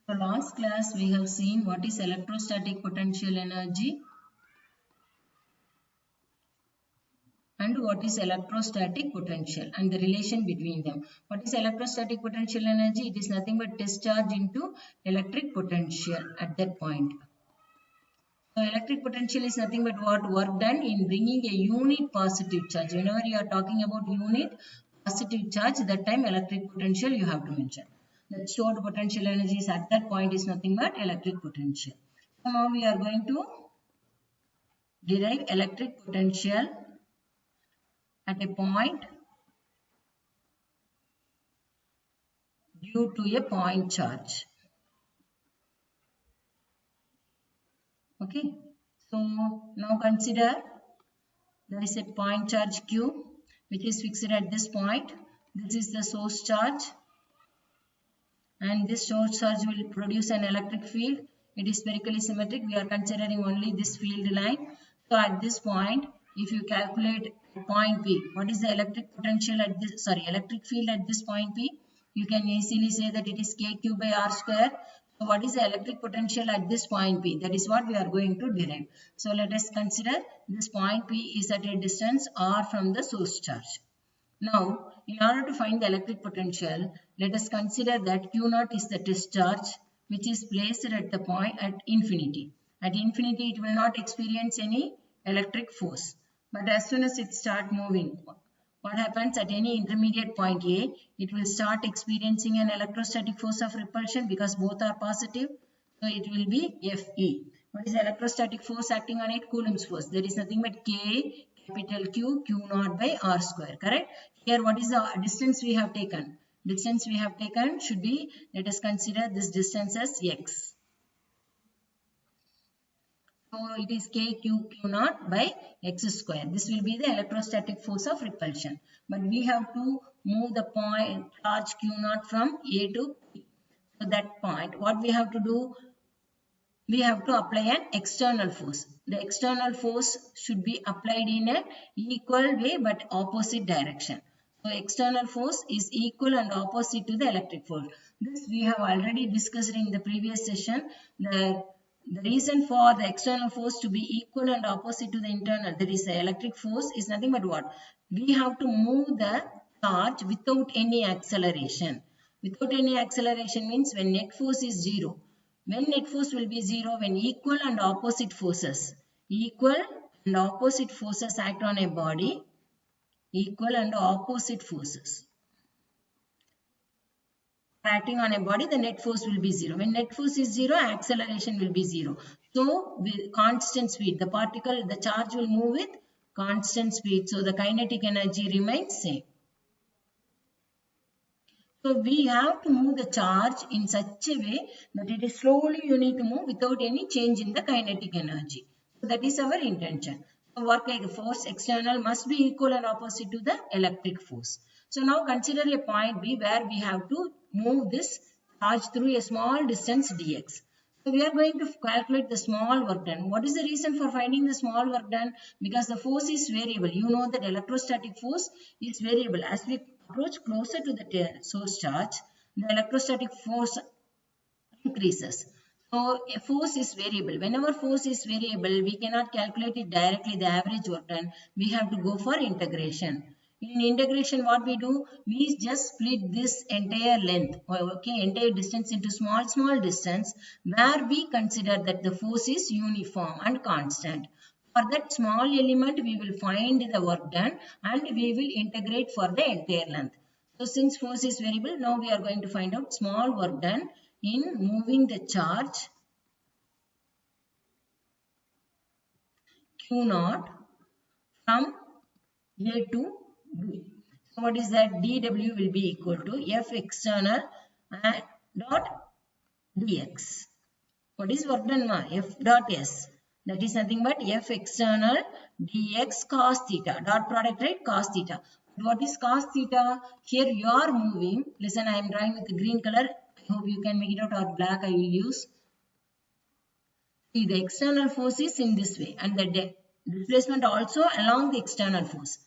So last class we have seen what is electrostatic potential energy and what is electrostatic potential and the relation between them. What is electrostatic potential energy? It is nothing but discharge into electric potential at that point. So electric potential is nothing but what work done in bringing a unit positive charge. Whenever you are talking about unit positive charge, that time electric potential you have to mention. The stored potential energies at that point is nothing but electric potential. So now we are going to derive electric potential at a point due to a point charge. Okay. So now consider there is a point charge Q which is fixed at this point. This is the source charge. And this source charge will produce an electric field. It is spherically symmetric. We are considering only this field line. So at this point, if you calculate point P, what is the electric potential at this, electric field at this point P? You can easily say that it is KQ by R square. So what is the electric potential at this point P? That is what we are going to derive. So let us consider this point P is at a distance R from the source charge. Now, in order to find the electric potential, let us consider that Q0 is the discharge which is placed at the point at infinity. At infinity, it will not experience any electric force. But as soon as it starts moving, what happens at any intermediate point A, it will start experiencing an electrostatic force of repulsion because both are positive. So it will be Fe. What is the electrostatic force acting on it? Coulomb's force. There is nothing but K capital Q, Q0 by R square, correct? Here what is the distance we have taken? Distance we have taken should be, let us consider this distance as x. So it is Q0 by x square. This will be the electrostatic force of repulsion. But we have to move the point charge Q0 from A to P. So that point, what we have to do? We have to apply an external force. The external force should be applied in an equal way but opposite direction. So external force is equal and opposite to the electric force. This we have already discussed in the previous session. The reason for the external force to be equal and opposite to the internal, that is the electric force, is nothing but what? We have to move the charge without any acceleration. Without any acceleration means when net force is 0. When net force will be 0, when equal and opposite forces act on a body, equal and opposite forces acting on a body, the net force will be 0. When net force is 0, acceleration will be 0. So, with constant speed, the charge will move with constant speed. So, the kinetic energy remains same. So, we have to move the charge in such a way that it is slowly you need to move without any change in the kinetic energy. So, that is our intention. So, work like force external must be equal and opposite to the electric force. So, now consider a point B where we have to move this charge through a small distance dx. So, we are going to calculate the small work done. What is the reason for finding the small work done? Because the force is variable. You know that electrostatic force is variable. As we approach closer to the source charge, the electrostatic force increases. So, a force is variable. Whenever force is variable, we cannot calculate it directly, the average work done. We have to go for integration. In integration, what we do? We just split this entire length, entire distance into small distance where we consider that the force is uniform and constant. For that small element, we will find the work done and we will integrate for the entire length. So, since force is variable, now we are going to find out small work done in moving the charge Q0 from A to B. So, what is that? dW will be equal to F external dot dx. What is work done? F dot S. That is nothing but F external dx cos theta. Dot product, right? Cos theta. What is cos theta? Here you are moving. Listen, I am drawing with the green color. I hope you can make it out, or black I will use. See, the external force is in this way and the displacement also along the external force.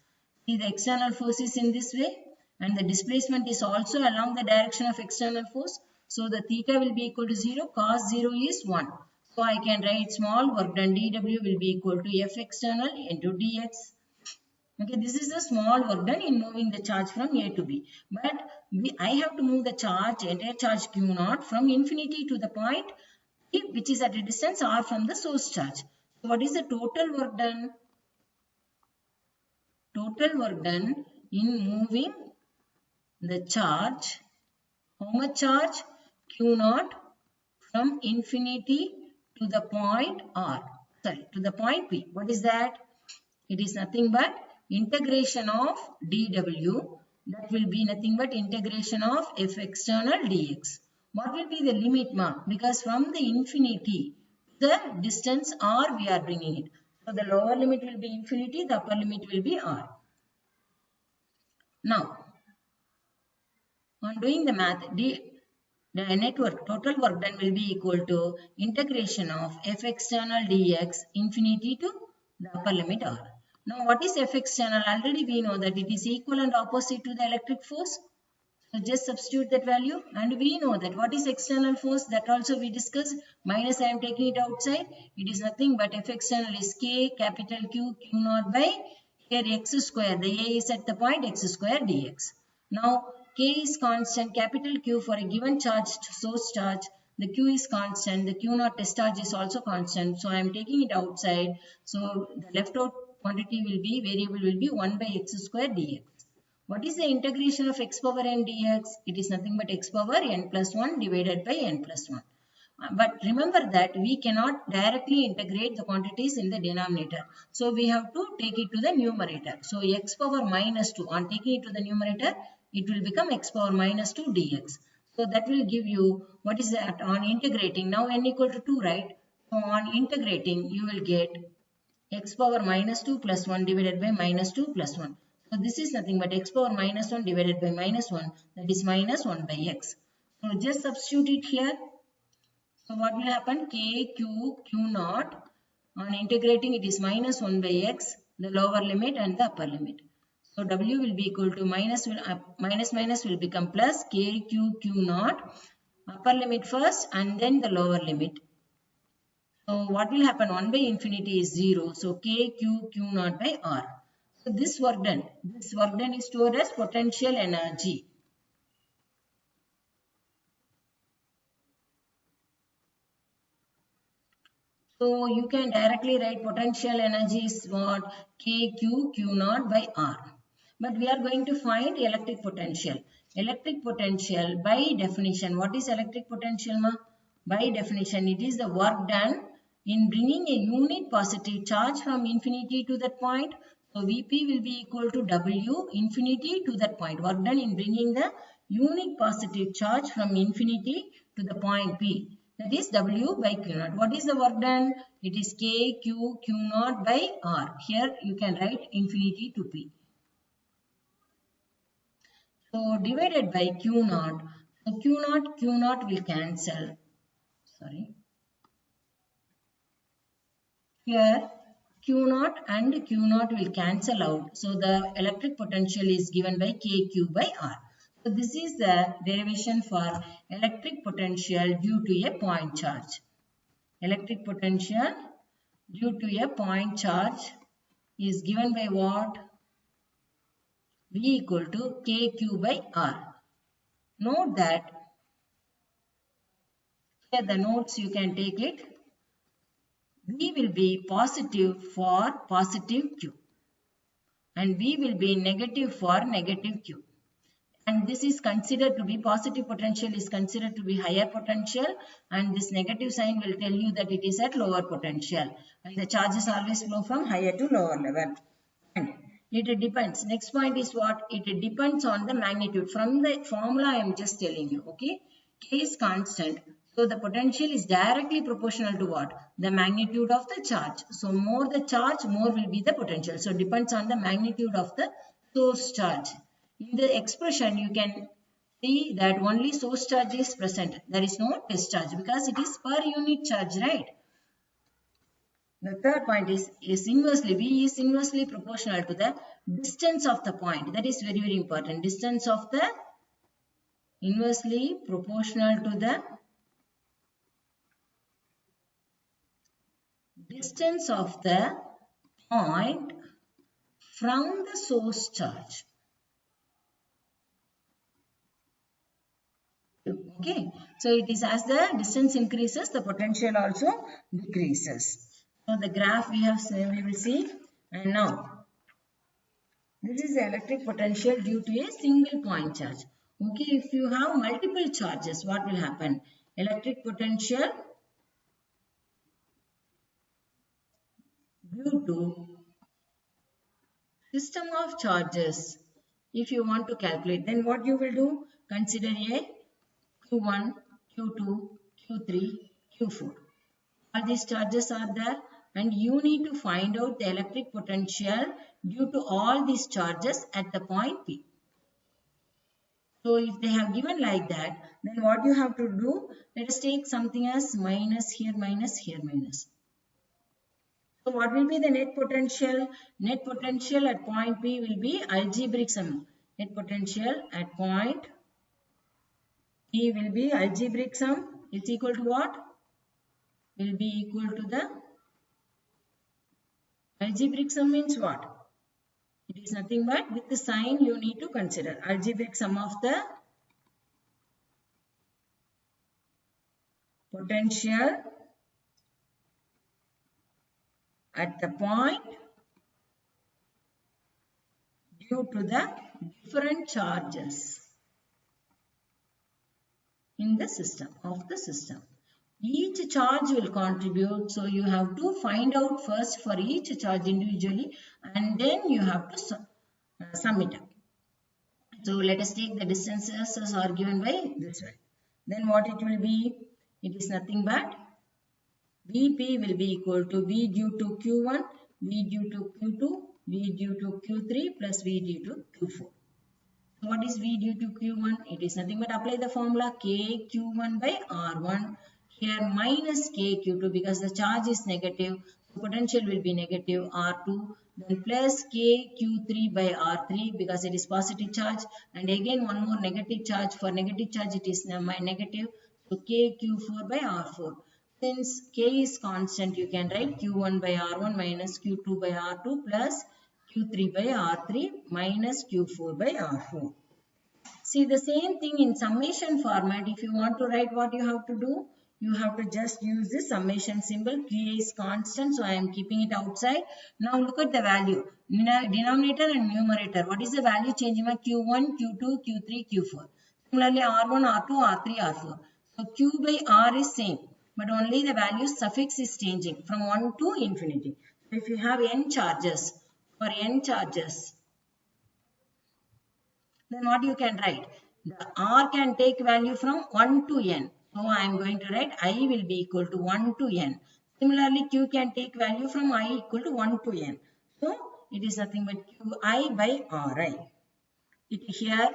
See, the external force is in this way and the displacement is also along the direction of external force. So the theta will be equal to 0, cos 0 is 1. So I can write small work done dW will be equal to F external into dx. Okay, this is the small work done in moving the charge from A to B. But I have to move the charge, entire charge Q0 from infinity to the point which is at a distance r from the source charge. So what is the total work done? Total work done in moving the charge, how much charge? Q0 from infinity to the point R, to the point P. What is that? It is nothing but integration of dW. That will be nothing but integration of F external dx. What will be the limit, ma? Because from the infinity to the distance R we are bringing it. So the lower limit will be infinity, the upper limit will be R. Now, on doing the math, the network total work done will be equal to integration of F external dx infinity to the upper limit R. Now what is F external? Already we know that it is equal and opposite to the electric force. So just substitute that value, and we know that what is external force, that also we discussed. Minus I am taking it outside. It is nothing but F external is K capital Q Q0 by here x square. The A is at the point x square dx. Now K is constant, capital Q for a given charge, source charge. The Q is constant, the Q0 test charge is also constant. So I am taking it outside. So the left out quantity will be, variable will be 1 by x square dx. What is the integration of x power n dx? It is nothing but x power n plus 1 divided by n plus 1. But remember that we cannot directly integrate the quantities in the denominator. So we have to take it to the numerator. So x power minus 2, on taking it to the numerator, it will become x power minus 2 dx. So that will give you, what is that, on integrating, now n equal to 2, right? So on integrating, you will get x power minus 2 plus 1 divided by minus 2 plus 1. So this is nothing but x power minus 1 divided by minus 1, that is minus 1 by x. So just substitute it here. So what will happen? K, Q, Q0, on integrating it is minus 1 by x, the lower limit and the upper limit. So W will be equal to minus will become plus K, Q, Q0, upper limit first and then the lower limit. So what will happen? 1 by infinity is 0. So K, Q, Q0 by R. So this work done is stored as potential energy. So you can directly write potential energy is what? K, Q, Q0 by R. But we are going to find electric potential. Electric potential by definition. What is electric potential, ma? By definition, it is the work done in bringing a unit positive charge from infinity to that point. So Vp will be equal to W infinity to that point. Work done in bringing the unit positive charge from infinity to the point P. That is W by Q0. What is the work done? It is K, Q, Q0 by R. Here you can write infinity to P. So divided by Q0. So Q0 will cancel. Sorry. Here Q0 and Q0 will cancel out. So the electric potential is given by KQ by R. So this is the derivation for electric potential due to a point charge. Electric potential due to a point charge is given by what? V equal to KQ by R. Note that here the notes you can take it. V will be positive for positive Q and V will be negative for negative Q. And this is considered to be, positive potential is considered to be higher potential, and this negative sign will tell you that it is at lower potential. And the charges always flow from higher to lower level. And it depends. Next point is what? It depends on the magnitude. From the formula I am just telling you, okay? K is constant. So the potential is directly proportional to what? The magnitude of the charge. So more the charge, more will be the potential. So depends on the magnitude of the source charge. In the expression, you can see that only source charge is present. There is no test charge because it is per unit charge, right? The third point is inversely, V is inversely proportional to the distance of the point. That is very, very important. Distance of the inversely proportional to the distance of the point from the source charge. Okay, so it is as the distance increases, the potential also decreases. So the graph we will see, and now this is the electric potential due to a single point charge. Okay, if you have multiple charges, what will happen? Electric potential due to system of charges. If you want to calculate, then what you will do? Consider a Q1, Q2, Q3, Q4. All these charges are there, and you need to find out the electric potential due to all these charges at the point P. So if they have given like that, then what you have to do? Let us take something as minus here, minus here, minus. So what will be the net potential? Net potential at point P will be algebraic sum. Net potential at point P will be algebraic sum. It's equal to what? Will be equal to the algebraic sum means what? It is nothing but with the sign you need to consider. Algebraic sum of the potential at the point due to the different charges in the system of the system. Each charge will contribute, so you have to find out first for each charge individually, and then you have to sum it up. So let us take the distances are given by this way. Then what it will be? It is nothing but Vp will be equal to V due to Q1, V due to Q2, V due to Q3 plus V due to Q4. So what is V due to Q1? It is nothing but apply the formula K Q1 by R1. Here minus K Q2 because the charge is negative. So potential will be negative R2. Then plus K Q3 by R3 because it is positive charge. And again one more negative charge. For negative charge it is negative. So K Q4 by R4. Since K is constant, you can write Q1 by R1 minus Q2 by R2 plus Q3 by R3 minus Q4 by R4. See the same thing in summation format. If you want to write, what you have to do? You have to just use the summation symbol. Q is constant, so I am keeping it outside. Now look at the value. Denominator and numerator. What is the value changing? Q1, Q2, Q3, Q4. Similarly, R1, R2, R3, R4. So Q by R is same, but only the value suffix is changing from 1 to infinity. So if you have n charges, for n charges, then what you can write? The R can take value from 1 to n. So I am going to write I will be equal to 1 to n. Similarly, Q can take value from I equal to 1 to n. So it is nothing but Qi by Ri. It here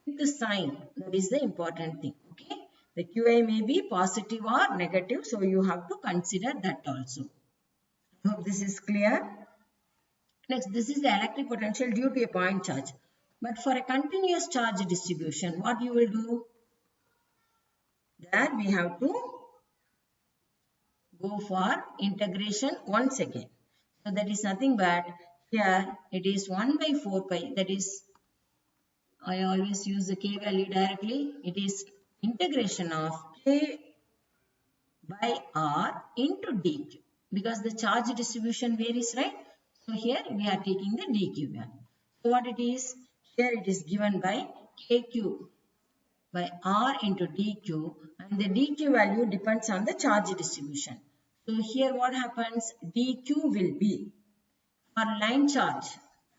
with the sign, that is the important thing. Okay. The Qi may be positive or negative, so you have to consider that also. I hope this is clear. Next, this is the electric potential due to a point charge. But for a continuous charge distribution, what you will do? There we have to go for integration once again. So that is nothing but here it is 1 by 4 pi. That is, I always use the k value directly. It is integration of k by r into dq because the charge distribution varies, right? So here we are taking the dq value. So what it is? Here it is given by kq by r into dq, and the dq value depends on the charge distribution. So here what happens? dq will be for line charge,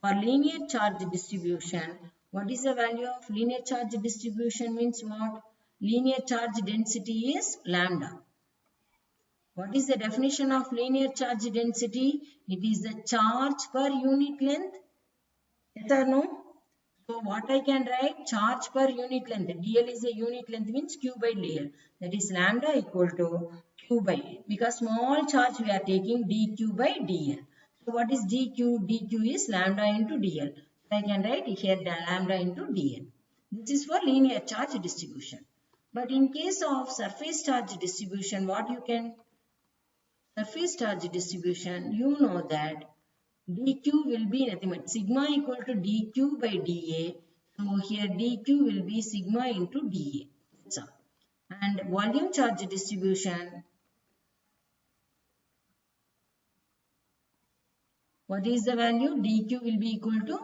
for linear charge distribution. What is the value of linear charge distribution means what? Linear charge density is lambda. What is the definition of linear charge density? It is the charge per unit length. Yes or no? So what I can write? Charge per unit length. dl is a unit length means q by dl. That is lambda equal to q by l. Because small charge we are taking dq by dl. So what is dq? dq is lambda into dl. So I can write here lambda into dl. This is for linear charge distribution. But in case of surface charge distribution, surface charge distribution, you know that dq will be nothing but sigma equal to dq by dA. So here dq will be sigma into dA. That's all. And volume charge distribution, what is the value? dq will be equal to,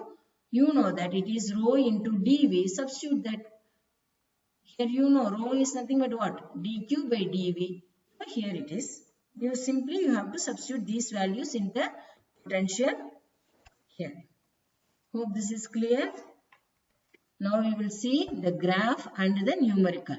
you know that it is rho into dV. Substitute that. Here you know rho is nothing but what? dq by dV. So here it is. You have to substitute these values in the potential here. Hope this is clear. Now we will see the graph and the numerical.